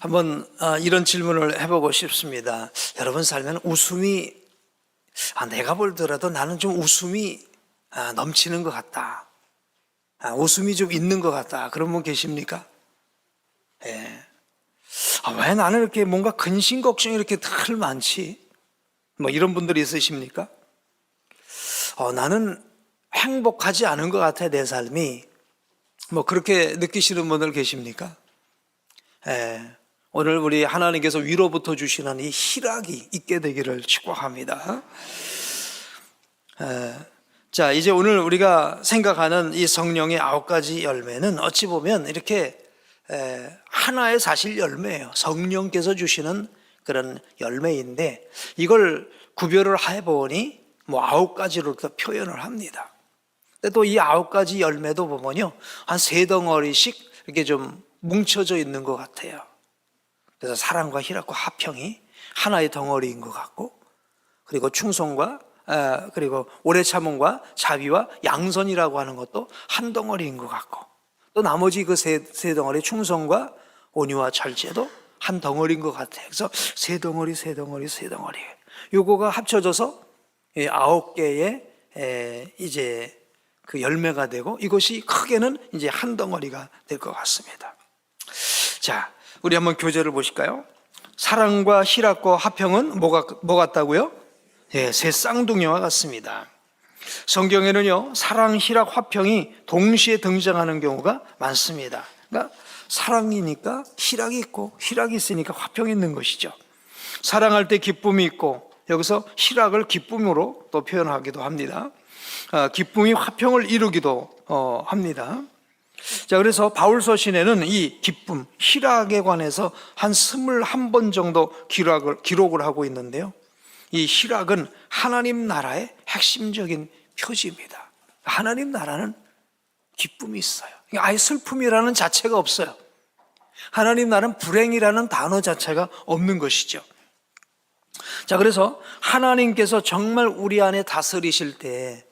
한번 이런 질문을 해보고 싶습니다. 여러분 살면 웃음이 내가 볼더라도 나는 좀 웃음이 넘치는 것 같다, 웃음이 좀 있는 것 같다, 그런 분 계십니까? 예. 왜 나는 이렇게 뭔가 근심 걱정이 이렇게 늘 많지? 뭐 이런 분들이 있으십니까? 나는 행복하지 않은 것 같아, 내 삶이. 뭐 그렇게 느끼시는 분들 계십니까? 예. 오늘 우리 하나님께서 위로부터 주시는 이 희락이 있게 되기를 축복합니다. 자, 이제 오늘 우리가 생각하는 이 성령의 9가지 열매는 어찌 보면 이렇게 하나의 사실 열매예요. 성령께서 주시는 그런 열매인데, 이걸 구별을 해보니 뭐 9가지로 표현을 합니다. 근데 또 이 9가지 열매도 보면요, 한 3덩어리씩 이렇게 좀 뭉쳐져 있는 것 같아요. 그래서 사랑과 희락과 화평이 하나의 덩어리인 것 같고, 그리고 충성과 그리고 오래 참음과 자비와 양선이라고 하는 것도 한 덩어리인 것 같고, 또 나머지 그 세 덩어리 충성과 온유와 절제도 한 덩어리인 것 같아요. 그래서 세 덩어리 요거가 합쳐져서 9개의 이제 그 열매가 되고, 이것이 크게는 이제 한 덩어리가 될 것 같습니다. 자, 우리 한번 교재를 보실까요? 사랑과 희락과 화평은 뭐 같다고요? 예, 새 쌍둥이와 같습니다. 성경에는요, 사랑, 희락, 화평이 동시에 등장하는 경우가 많습니다. 그러니까 사랑이니까 희락이 있고, 희락이 있으니까 화평이 있는 것이죠. 사랑할 때 기쁨이 있고, 여기서 희락을 기쁨으로 또 표현하기도 합니다. 기쁨이 화평을 이루기도 합니다. 자, 그래서 바울 서신에는 이 기쁨, 희락에 관해서 한 21번 정도 기록을 하고 있는데요, 이 희락은 하나님 나라의 핵심적인 표지입니다. 하나님 나라는 기쁨이 있어요. 아예 슬픔이라는 자체가 없어요. 하나님 나라는 불행이라는 단어 자체가 없는 것이죠. 자, 그래서 하나님께서 정말 우리 안에 다스리실 때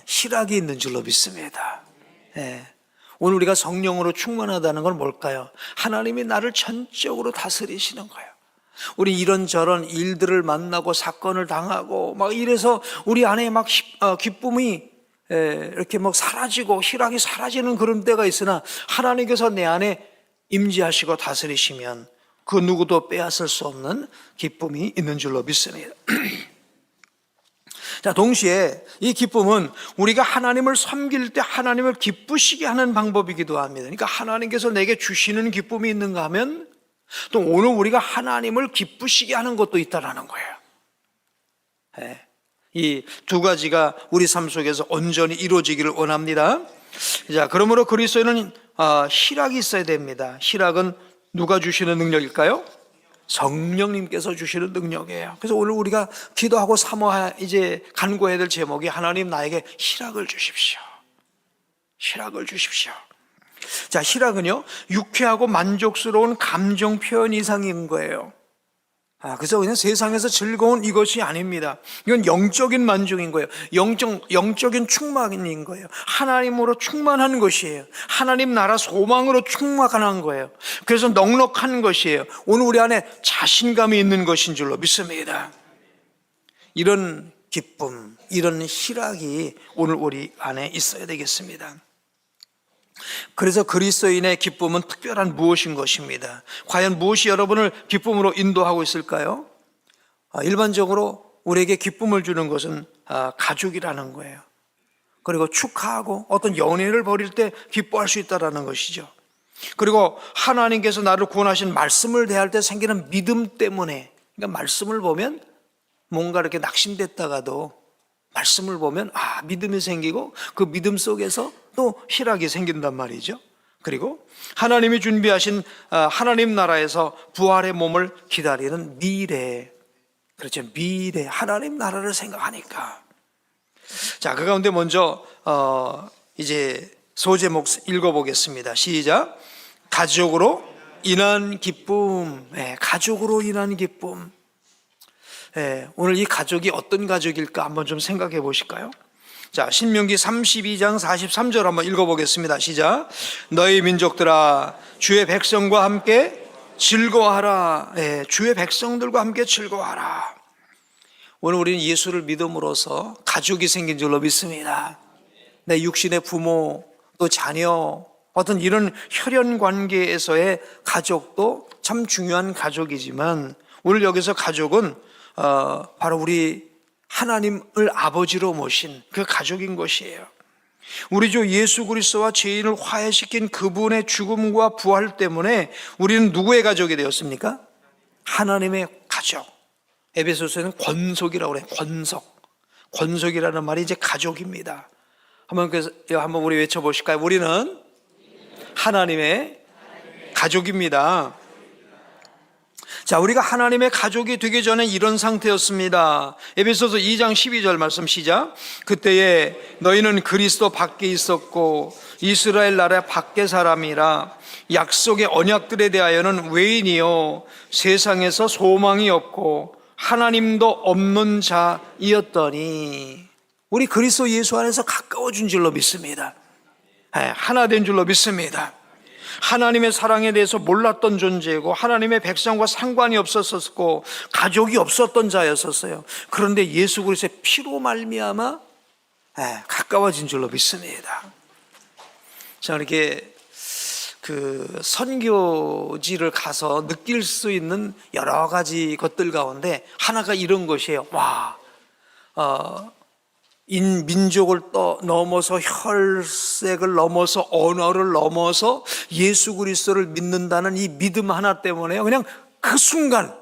희락이 있는 줄로 믿습니다. 오늘 우리가 성령으로 충만하다는 건 뭘까요? 하나님이 나를 전적으로 다스리시는 거예요. 우리 이런저런 일들을 만나고 사건을 당하고 막 이래서 우리 안에 막 기쁨이 이렇게 막 사라지고 희락이 사라지는 그런 때가 있으나, 하나님께서 내 안에 임재하시고 다스리시면 그 누구도 빼앗을 수 없는 기쁨이 있는 줄로 믿습니다. 자, 동시에 이 기쁨은 우리가 하나님을 섬길 때 하나님을 기쁘시게 하는 방법이기도 합니다. 그러니까 하나님께서 내게 주시는 기쁨이 있는가 하면, 또 오늘 우리가 하나님을 기쁘시게 하는 것도 있다라는 거예요. 이 두 가지가 우리 삶 속에서 온전히 이루어지기를 원합니다. 자, 그러므로 그리스도에는 희락이 있어야 됩니다. 희락은 누가 주시는 능력일까요? 성령님께서 주시는 능력이에요. 그래서 오늘 우리가 기도하고 이제 간구해야 될 제목이, 하나님 나에게 희락을 주십시오. 희락을 주십시오. 자, 희락은요, 유쾌하고 만족스러운 감정 표현 이상인 거예요. 그래서 그냥 세상에서 즐거운 이것이 아닙니다. 이건 영적인 만족인 거예요. 영적인 충만인 거예요. 하나님으로 충만한 것이에요. 하나님 나라 소망으로 충만한 거예요. 그래서 넉넉한 것이에요. 오늘 우리 안에 자신감이 있는 것인 줄로 믿습니다. 이런 기쁨, 이런 희락이 오늘 우리 안에 있어야 되겠습니다. 그래서 그리스도인의 기쁨은 특별한 무엇인 것입니다. 과연 무엇이 여러분을 기쁨으로 인도하고 있을까요? 일반적으로 우리에게 기쁨을 주는 것은 가족이라는 거예요. 그리고 축하하고 어떤 연애를 벌일 때 기뻐할 수 있다는 것이죠. 그리고 하나님께서 나를 구원하신 말씀을 대할 때 생기는 믿음 때문에, 그러니까 말씀을 보면 뭔가 이렇게 낙심됐다가도 말씀을 보면 믿음이 생기고, 그 믿음 속에서 또 희락이 생긴단 말이죠. 그리고 하나님이 준비하신 하나님 나라에서 부활의 몸을 기다리는 미래, 그렇죠, 미래 하나님 나라를 생각하니까. 자, 그 가운데 먼저 이제 소제목 읽어보겠습니다. 시작. 가족으로 인한 기쁨. 가족으로 인한 기쁨. 오늘 이 가족이 어떤 가족일까 한번 좀 생각해 보실까요? 자, 신명기 32장 43절 한번 읽어보겠습니다. 시작. 너희 민족들아, 주의 백성과 함께 즐거워하라. 예, 주의 백성들과 함께 즐거워하라. 오늘 우리는 예수를 믿음으로써 가족이 생긴 줄로 믿습니다. 내 육신의 부모, 또 자녀, 어떤 이런 혈연 관계에서의 가족도 참 중요한 가족이지만 오늘 여기서 가족은 바로 우리 하나님을 아버지로 모신 그 가족인 것이에요. 우리 주 예수 그리스도와 죄인을 화해시킨 그분의 죽음과 부활 때문에 우리는 누구의 가족이 되었습니까? 하나님의 가족. 에베소서에는 권속이라고 그래요. 권속이라는 말이 이제 가족입니다. 한번 우리 외쳐보실까요? 우리는 하나님의 가족입니다. 자, 우리가 하나님의 가족이 되기 전에 이런 상태였습니다. 에베소서 2장 12절 말씀 시작. 그때에 너희는 그리스도 밖에 있었고 이스라엘 나라 밖의 사람이라 약속의 언약들에 대하여는 외인이요 세상에서 소망이 없고 하나님도 없는 자이었더니 우리 그리스도 예수 안에서 가까워진 줄로 믿습니다. 하나 된 줄로 믿습니다. 하나님의 사랑에 대해서 몰랐던 존재고 하나님의 백성과 상관이 없었었고 가족이 없었던 자였었어요. 그런데 예수 그리스도의 피로 말미암아 가까워진 줄로 믿습니다. 자, 이렇게 그 선교지를 가서 느낄 수 있는 여러 가지 것들 가운데 하나가 이런 것이에요. 민족을 넘어서 혈색을 넘어서 언어를 넘어서 예수 그리스도를 믿는다는 이 믿음 하나 때문에 그냥 그 순간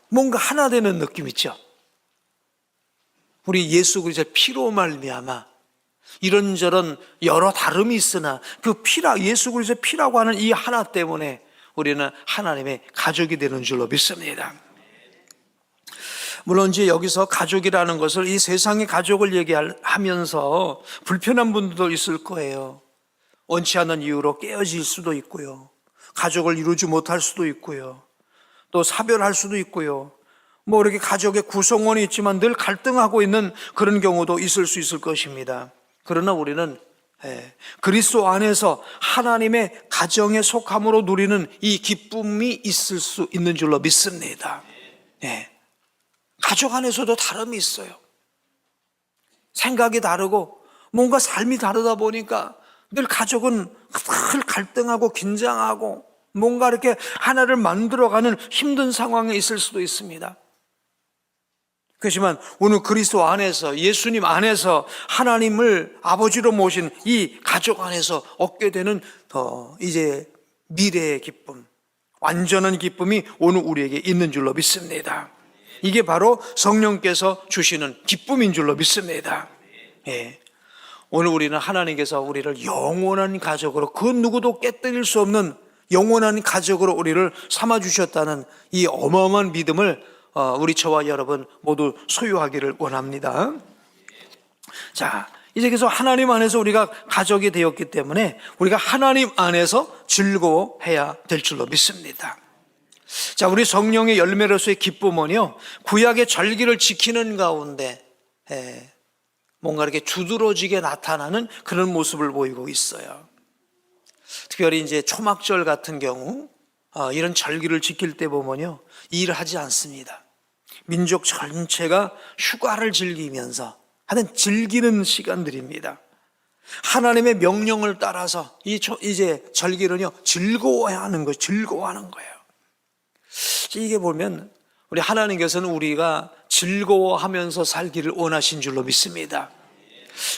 뭔가 하나 되는 느낌 있죠. 우리 예수 그리스도의 피로 말미암아 이런저런 여러 다름이 있으나 그 예수 그리스도의 피라고 하는 이 하나 때문에 우리는 하나님의 가족이 되는 줄로 믿습니다. 물론 이제 여기서 가족이라는 것을 이 세상의 가족을 얘기하면서 불편한 분들도 있을 거예요. 원치 않는 이유로 깨어질 수도 있고요. 가족을 이루지 못할 수도 있고요. 또 사별할 수도 있고요. 이렇게 가족의 구성원이 있지만 늘 갈등하고 있는 그런 경우도 있을 수 있을 것입니다. 그러나 우리는 그리스도 안에서 하나님의 가정에 속함으로 누리는 이 기쁨이 있을 수 있는 줄로 믿습니다. 가족 안에서도 다름이 있어요. 생각이 다르고 뭔가 삶이 다르다 보니까 늘 가족은 늘 갈등하고 긴장하고 뭔가 이렇게 하나를 만들어가는 힘든 상황에 있을 수도 있습니다. 그렇지만 오늘 그리스도 안에서 예수님 안에서 하나님을 아버지로 모신 이 가족 안에서 얻게 되는 이제 미래의 기쁨, 완전한 기쁨이 오늘 우리에게 있는 줄로 믿습니다. 이게 바로 성령께서 주시는 기쁨인 줄로 믿습니다. 오늘 우리는 하나님께서 우리를 영원한 가족으로 그 누구도 깨뜨릴 수 없는 영원한 가족으로 우리를 삼아주셨다는 이 어마어마한 믿음을 우리 저와 여러분 모두 소유하기를 원합니다. 자, 이제 그래서 하나님 안에서 우리가 가족이 되었기 때문에 우리가 하나님 안에서 즐거워해야 될 줄로 믿습니다. 자, 우리 성령의 열매로서의 기쁨은요, 구약의 절기를 지키는 가운데 뭔가 이렇게 두드러지게 나타나는 그런 모습을 보이고 있어요. 특별히 이제 초막절 같은 경우 이런 절기를 지킬 때 보면요, 일을 하지 않습니다. 민족 전체가 휴가를 즐기면서 하여튼 즐기는 시간들입니다. 하나님의 명령을 따라서 이제 절기는요, 즐거워하는 거예요. 이게 보면 우리 하나님께서는 우리가 즐거워하면서 살기를 원하신 줄로 믿습니다.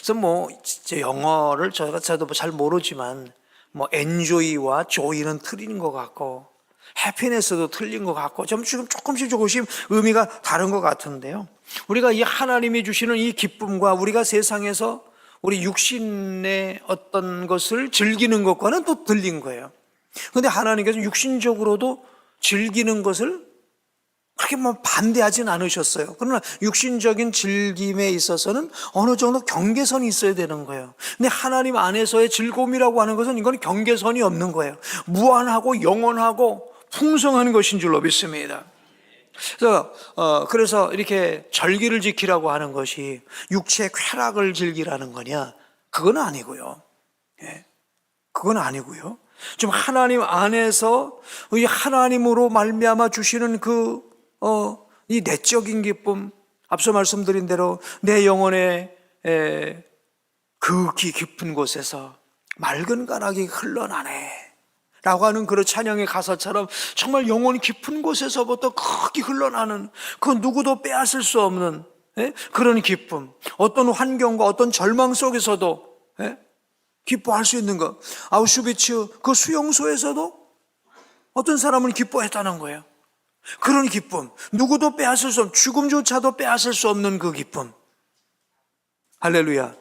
그래서 영어를 저도 잘 모르지만 enjoy와 joy는 틀린 것 같고 happiness도 틀린 것 같고 지금 조금씩 의미가 다른 것 같은데요. 우리가 이 하나님이 주시는 이 기쁨과 우리가 세상에서 우리 육신의 어떤 것을 즐기는 것과는 또 틀린 거예요. 그런데 하나님께서 육신적으로도 즐기는 것을 그렇게 반대하진 않으셨어요. 그러나 육신적인 즐김에 있어서는 어느 정도 경계선이 있어야 되는 거예요. 근데 하나님 안에서의 즐거움이라고 하는 것은 이건 경계선이 없는 거예요. 무한하고 영원하고 풍성한 것인 줄로 믿습니다. 그래서 이렇게 절기를 지키라고 하는 것이 육체의 쾌락을 즐기라는 거냐? 그건 아니고요. 그건 아니고요. 좀 하나님 안에서 이 하나님으로 말미암아 주시는 이 내적인 기쁨, 앞서 말씀드린 대로 내 영혼의 그 깊은 곳에서 맑은 가락이 흘러나네 라고 하는 그런 찬양의 가사처럼 정말 영혼 깊은 곳에서부터 크게 흘러나는 그 누구도 빼앗을 수 없는 그런 기쁨, 어떤 환경과 어떤 절망 속에서도 기뻐할 수 있는 것. 아우슈비츠 그 수용소에서도 어떤 사람은 기뻐했다는 거예요. 그런 기쁨, 누구도 빼앗을 수 없는, 죽음조차도 빼앗을 수 없는 그 기쁨. 할렐루야.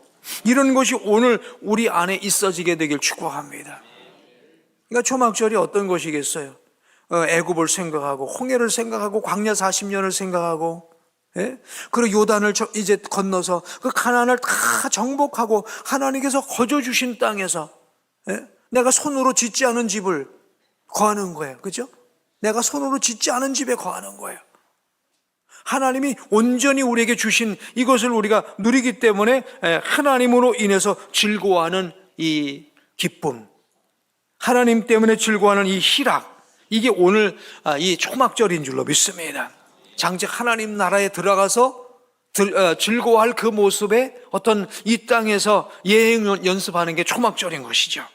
이런 것이 오늘 우리 안에 있어지게 되길 축복합니다. 그러니까 초막절이 어떤 것이겠어요? 애굽을 생각하고 홍해를 생각하고 광야 40년을 생각하고, 그리고 요단을 이제 건너서 그 가나안을 다 정복하고 하나님께서 거저 주신 땅에서 내가 손으로 짓지 않은 집을 거하는 거예요. 그죠? 내가 손으로 짓지 않은 집에 거하는 거예요. 하나님이 온전히 우리에게 주신 이것을 우리가 누리기 때문에 하나님으로 인해서 즐거워하는 이 기쁨, 하나님 때문에 즐거워하는 이 희락, 이게 오늘 이 초막절인 줄로 믿습니다. 장직 하나님 나라에 들어가서 즐거워할 그 모습에 어떤 이 땅에서 예행 연습하는 게 초막절인 것이죠.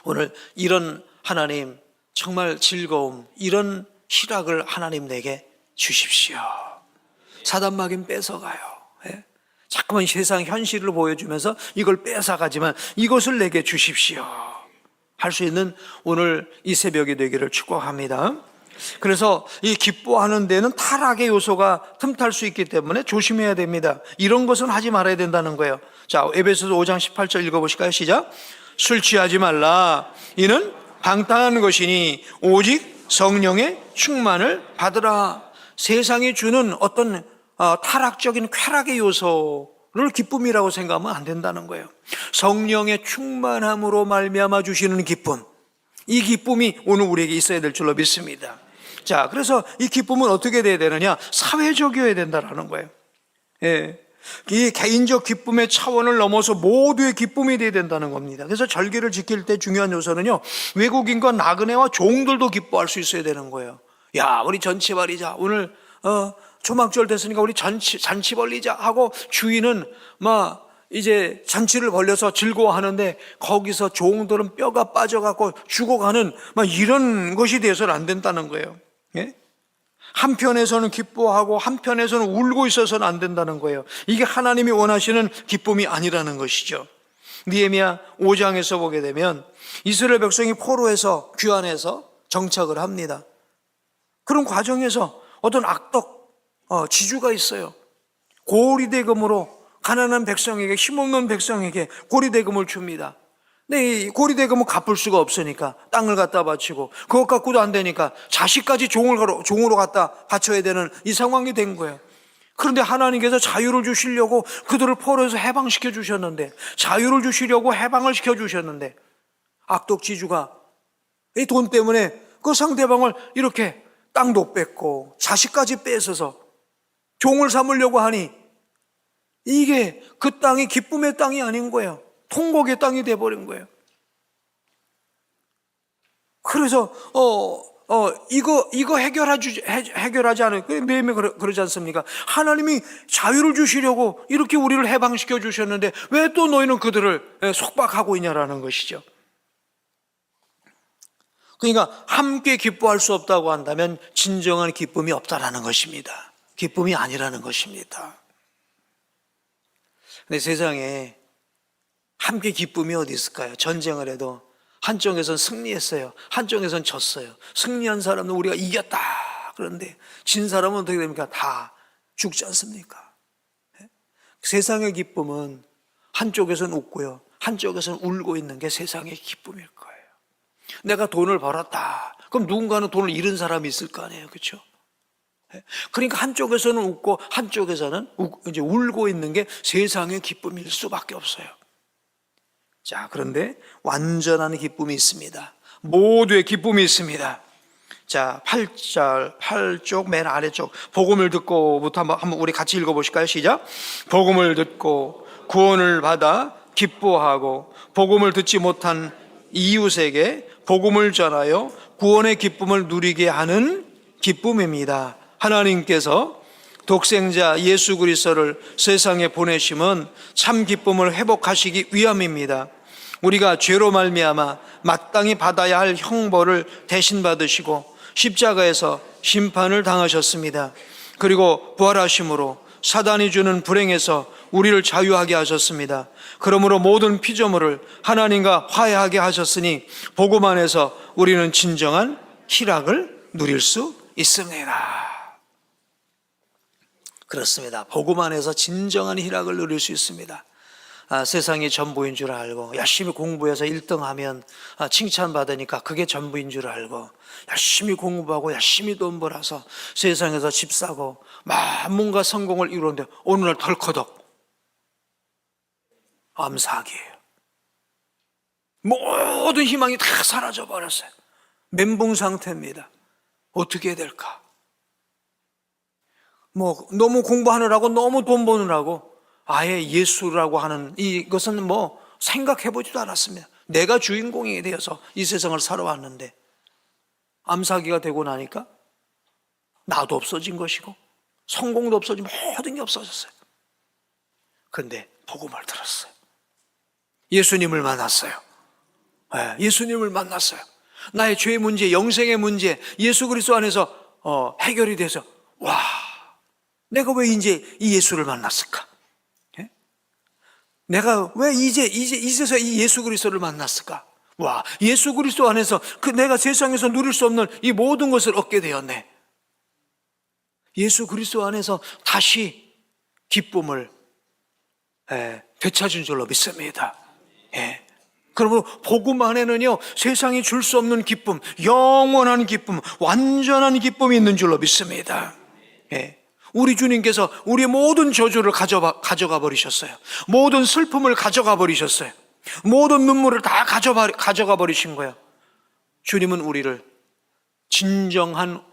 오늘 이런 하나님 정말 즐거움, 이런 희락을 하나님 내게 주십시오. 사단마귀는 뺏어가요. 자꾸만 세상 현실을 보여주면서 이걸 뺏어가지만 이것을 내게 주십시오 할 수 있는 오늘 이 새벽이 되기를 축복합니다. 그래서 이 기뻐하는 데는 타락의 요소가 틈탈 수 있기 때문에 조심해야 됩니다. 이런 것은 하지 말아야 된다는 거예요. 자, 에베소서 5장 18절 읽어보실까요? 시작. 술 취하지 말라. 이는 방탕한 것이니 오직 성령의 충만을 받으라. 세상이 주는 어떤 타락적인 쾌락의 요소를 기쁨이라고 생각하면 안 된다는 거예요. 성령의 충만함으로 말미암아 주시는 기쁨, 이 기쁨이 오늘 우리에게 있어야 될 줄로 믿습니다. 자, 그래서 이 기쁨은 어떻게 돼야 되느냐? 사회적이어야 된다는 거예요. 이 개인적 기쁨의 차원을 넘어서 모두의 기쁨이 돼야 된다는 겁니다. 그래서 절기를 지킬 때 중요한 요소는요, 외국인과 나그네와 종들도 기뻐할 수 있어야 되는 거예요. 야, 우리 잔치 벌이자. 오늘 초막절 됐으니까 우리 잔치 벌리자 하고 주인은 막 이제 잔치를 벌려서 즐거워하는데 거기서 종들은 뼈가 빠져갖고 죽어가는 막 이런 것이 돼서는 안 된다는 거예요. 한편에서는 기뻐하고 한편에서는 울고 있어서는 안 된다는 거예요. 이게 하나님이 원하시는 기쁨이 아니라는 것이죠. 느헤미야 5장에서 보게 되면 이스라엘 백성이 포로에서 귀환해서 정착을 합니다. 그런 과정에서 어떤 악덕 지주가 있어요. 고리대금으로 가난한 백성에게, 힘없는 백성에게 고리대금을 줍니다. 근데 이 고리대금은 갚을 수가 없으니까 땅을 갖다 바치고 그것 갖고도 안 되니까 자식까지 종으로 갖다 바쳐야 되는 이 상황이 된 거예요. 그런데 하나님께서 자유를 주시려고 그들을 포로에서 해방시켜 주셨는데, 자유를 주시려고 해방을 시켜 주셨는데 악독 지주가 이 돈 때문에 그 상대방을 이렇게 땅도 뺏고 자식까지 뺏어서 종을 삼으려고 하니 이게 그 땅이 기쁨의 땅이 아닌 거예요. 통곡의 땅이 돼버린 거예요. 그래서 이거 해결하지 않아요. 매일 그러지 않습니까? 하나님이 자유를 주시려고 이렇게 우리를 해방시켜 주셨는데 왜 또 너희는 그들을 속박하고 있냐라는 것이죠. 그러니까 함께 기뻐할 수 없다고 한다면 진정한 기쁨이 없다라는 것입니다. 기쁨이 아니라는 것입니다. 근데 세상에 함께 기쁨이 어디 있을까요? 전쟁을 해도 한쪽에선 승리했어요. 한쪽에선 졌어요. 승리한 사람은 우리가 이겼다. 그런데 진 사람은 어떻게 됩니까? 다 죽지 않습니까? 세상의 기쁨은 한쪽에선 웃고요, 한쪽에선 울고 있는 게 세상의 기쁨일 거예요. 내가 돈을 벌었다. 그럼 누군가는 돈을 잃은 사람이 있을 거 아니에요. 그렇죠? 그러니까 한쪽에서는 웃고 한쪽에서는 이제 울고 있는 게 세상의 기쁨일 수밖에 없어요. 자, 그런데 완전한 기쁨이 있습니다. 모두의 기쁨이 있습니다. 자, 8쪽 맨 아래쪽 복음을 듣고부터 한번 우리 같이 읽어보실까요? 시작. 복음을 듣고 구원을 받아 기뻐하고 복음을 듣지 못한 이웃에게 복음을 전하여 구원의 기쁨을 누리게 하는 기쁨입니다. 하나님께서 독생자 예수 그리스도를 세상에 보내심은 참 기쁨을 회복하시기 위함입니다. 우리가 죄로 말미암아 마땅히 받아야 할 형벌을 대신 받으시고 십자가에서 심판을 당하셨습니다. 그리고 부활하심으로 사단이 주는 불행에서 우리를 자유하게 하셨습니다. 그러므로 모든 피조물을 하나님과 화해하게 하셨으니 복음 안에서 우리는 진정한 희락을 누릴 수 있습니다. 그렇습니다. 복음 안에서 진정한 희락을 누릴 수 있습니다. 세상이 전부인 줄 알고 열심히 공부해서 1등하면 칭찬받으니까 그게 전부인 줄 알고 열심히 공부하고 열심히 돈 벌어서 세상에서 집 사고 뭔가 성공을 이루는데 어느 날 덜커덕 암사기예요. 모든 희망이 다 사라져 버렸어요. 멘붕 상태입니다. 어떻게 해야 될까? 너무 공부하느라고 너무 돈 버느라고 아예 예수라고 하는 이것은 생각해보지도 않았습니다. 내가 주인공이 되어서 이 세상을 살아왔는데 암사기가 되고 나니까 나도 없어진 것이고 성공도 없어지고 모든 게 없어졌어요. 근데 복음을 들었어요. 예수님을 만났어요. 예수님을 만났어요. 나의 죄의 문제, 영생의 문제 예수 그리스도 안에서 해결이 돼서 내가 왜 이제 이 예수를 만났을까? 내가 왜 이제서 이 예수 그리스도를 만났을까? 예수 그리스도 안에서 내가 세상에서 누릴 수 없는 이 모든 것을 얻게 되었네. 예수 그리스도 안에서 다시 기쁨을 되찾은 줄로 믿습니다. 그러므로 복음 안에는요 세상이 줄 수 없는 기쁨, 영원한 기쁨, 완전한 기쁨이 있는 줄로 믿습니다. 우리 주님께서 우리의 모든 저주를 가져가 버리셨어요. 모든 슬픔을 가져가 버리셨어요. 모든 눈물을 다 가져가 버리신 거예요. 주님은 우리를 진정한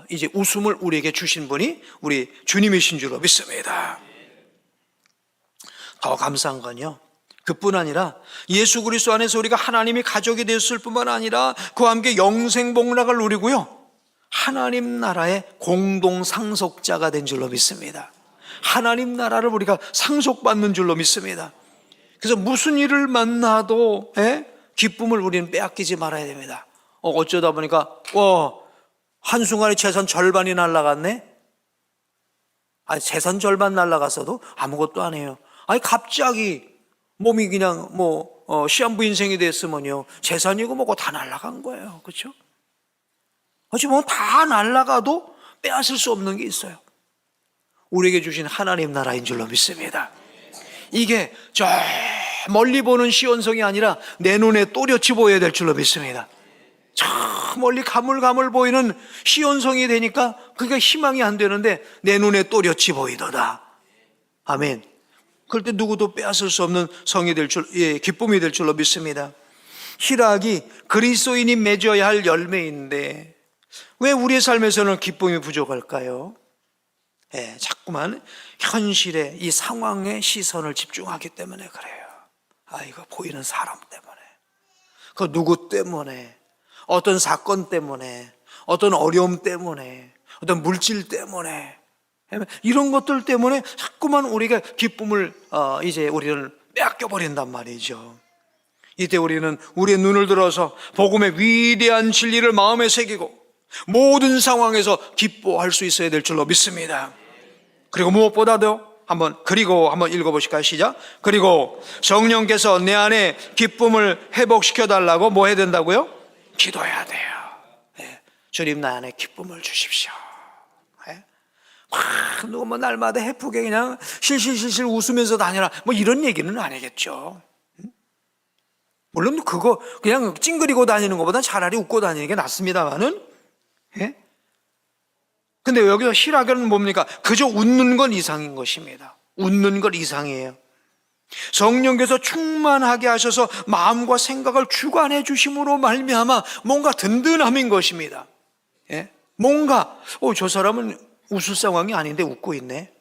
이제 웃음을 우리에게 주신 분이 우리 주님이신 줄로 믿습니다. 더 감사한 건요, 그뿐 아니라 예수 그리스도 안에서 우리가 하나님이 가족이 되었을 뿐만 아니라 그와 함께 영생복락을 누리고요, 하나님 나라의 공동 상속자가 된 줄로 믿습니다. 하나님 나라를 우리가 상속받는 줄로 믿습니다. 그래서 무슨 일을 만나도 기쁨을 우리는 빼앗기지 말아야 됩니다. 어쩌다 보니까 한순간에 재산 절반이 날아갔네. 재산 절반 날아갔어도 아무것도 안 해요. 갑자기 몸이 그냥 시한부 인생이 됐으면요 재산이고 뭐고 다 날아간 거예요. 그렇죠? 어찌 보면 다 날아가도 빼앗을 수 없는 게 있어요. 우리에게 주신 하나님 나라인 줄로 믿습니다. 이게 저 멀리 보는 시온성이 아니라 내 눈에 또렷이 보여야 될 줄로 믿습니다. 저 멀리 가물가물 보이는 시온성이 되니까 그게 희망이 안 되는데 내 눈에 또렷이 보이도다. 아멘. 그럴 때 누구도 빼앗을 수 없는 성이 될 기쁨이 될 줄로 믿습니다. 희락이 그리스도인이 맺어야 할 열매인데 왜 우리의 삶에서는 기쁨이 부족할까요? 자꾸만 현실의 이 상황에 시선을 집중하기 때문에 그래요. 이거 보이는 사람 때문에, 그 누구 때문에, 어떤 사건 때문에, 어떤 어려움 때문에, 어떤 물질 때문에, 이런 것들 때문에 자꾸만 우리가 기쁨을 이제 우리는 빼앗겨버린단 말이죠. 이때 우리는 우리의 눈을 들어서 복음의 위대한 진리를 마음에 새기고 모든 상황에서 기뻐할 수 있어야 될 줄로 믿습니다. 그리고 무엇보다도 한번 읽어보실까요? 시작. 그리고 성령께서 내 안에 기쁨을 회복시켜 달라고 뭐 해야 된다고요? 기도해야 돼요. 주님 나 안에 기쁨을 주십시오. 누구 날마다 해프게 그냥 실실실실 웃으면서 다니라 이런 얘기는 아니겠죠. 물론 그거 그냥 찡그리고 다니는 것보다 차라리 웃고 다니는 게 낫습니다만은, 근데 여기서 희락은 뭡니까? 그저 웃는 건 이상인 것입니다. 웃는 건 이상이에요. 성령께서 충만하게 하셔서 마음과 생각을 주관해 주심으로 말미암아 뭔가 든든함인 것입니다. 뭔가 저 사람은 웃을 상황이 아닌데 웃고 있네.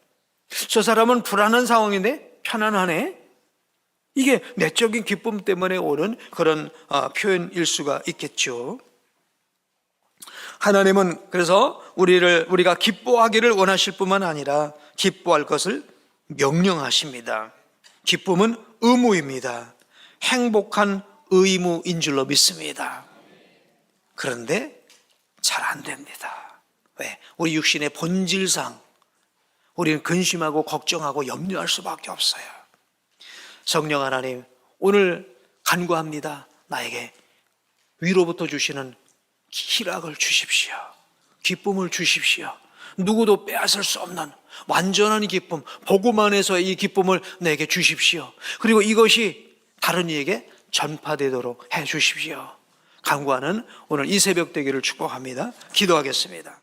저 사람은 불안한 상황인데 편안하네. 이게 내적인 기쁨 때문에 오는 그런 표현일 수가 있겠죠. 하나님은 그래서 우리가 기뻐하기를 원하실 뿐만 아니라 기뻐할 것을 명령하십니다. 기쁨은 의무입니다. 행복한 의무인 줄로 믿습니다. 그런데 잘 안 됩니다. 왜? 우리 육신의 본질상 우리는 근심하고 걱정하고 염려할 수밖에 없어요. 성령 하나님, 오늘 간구합니다. 나에게 위로부터 주시는 희락을 주십시오. 기쁨을 주십시오. 누구도 빼앗을 수 없는 완전한 기쁨, 복음 안에서 이 기쁨을 내게 주십시오. 그리고 이것이 다른 이에게 전파되도록 해 주십시오. 간구하는 오늘 이 새벽 되기를 축복합니다. 기도하겠습니다.